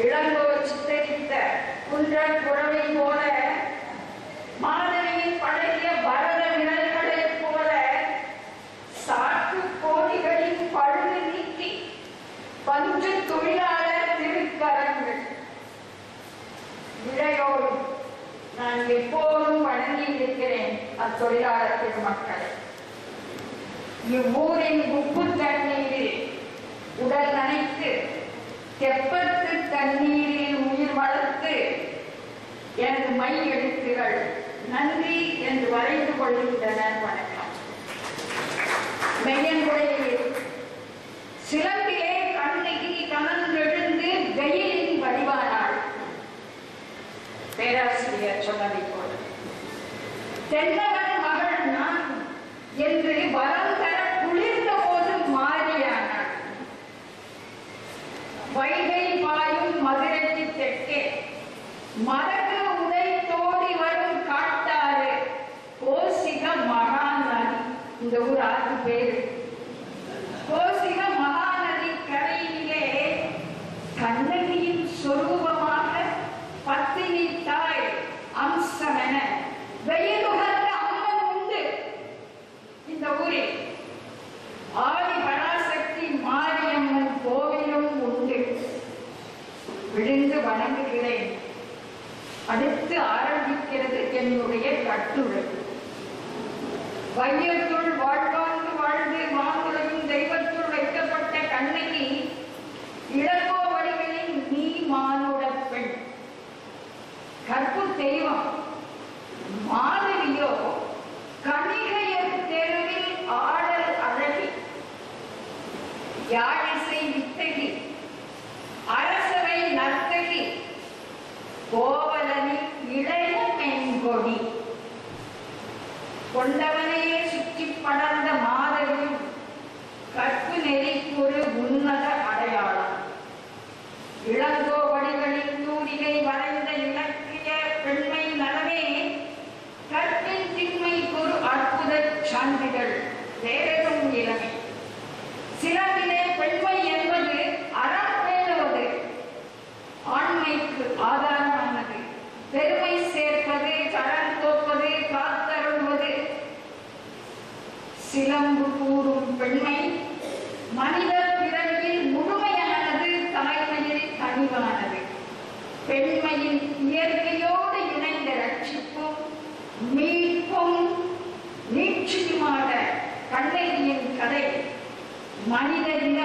இளங்கோ சித்தரித்த குன்றன் குழவை போல, மாதவியின் பழகிய பரத விரல்களைப் போல சாற்று கோடிகளின் பழுது நீக்கி பஞ்சு தொழிலாளர் திருக்கரங்கள் இழையோடு நான் எப்போதும் வணங்கி இருக்கிறேன் அத்தொழிலாளர் திருமக்களை. இவ்வூரின் உப்பு தண்ணீரில் உடல் நனைத்து, தெப்பத்து தண்ணீரில் உயிர் வளர்த்து எனது மை எழுத்துகள் நன்றி என்று வரைந்து கொள்கின்றன. வணக்கம். மெய்யன்புடையில் சிலம்பிலே கண்ணகி கலந்தெழுந்து வெயிலின் வடிவானாள். பேராசிரியர் சொன்னதை போல தென்னவன் மகள் நான் என்று வரம் தர குளிர்ந்த போது மாறியானாள். வைகை பாயும் மதுரைக்கு தெற்கே மரகு உடை தோடி வரும் காட்டாறு கோசிக மகாநதி. இந்த ஊர் ஆறு பேரு. கோசிக மகாநதி கரையிலே கண்ணகியின் சொரூபமாக பத்தினி தாய் அம்சமென வெயிலுகந்த அம்மன் உண்டு. இந்த ஊரில் ஆதி பராசக்தி மாரியம்மன் கோவிலும் உண்டு. விழுந்து வணங்குகிறேன். அடுத்து ஆரம்பிக்கிறது என்னுடைய கட்டுரை. வையத்துள் வாழ்வாங்கு வாழ்ந்து வானுலகின் தெய்வத்துள் வைக்கப்பட்ட கண்ணகி இளங்கோ வழிகளின் நீ மானுட பெண். கற்பு தெய்வம் மாதவியோ கணிகையர் தெருவில் ஆடல் அழகி, யாழிசை வித்தகி, அரசவை நர்த்தகி, கோவலனின் இளைய மென்கொடி. கொண்டவனையே சுற்றி படர்ந்த மாதவியும் கற்பு நெறிக்குறு உன்னத அடையாளம். இளங்கோ வடிகளின் தூரிகை வரைந்த இலக்கிய பெண்மை நலமே கற்பின் திண்மைக்கு ஒரு அற்புத சான்றிதழ். வேறெதும் இளமை. சிலம்பிலே பெண்மை என்பது அறம் பேணுவது, ஆண்மைக்கு ஆதாரமானது, பெருமை சேர்ப்பது, கடன் தோப்பது, காத்தருள்வது. சிலம்பு கூறும் பெண்மை மனித பிறவியில் முழுமையானது, தாய்மையில் கனிவானது. பெண்மையின் இயற்கையோடு இணைந்த ரட்சிப்பும் மீட்பும் நீட்சியுமான கண்ணகியின் கதை மனித இன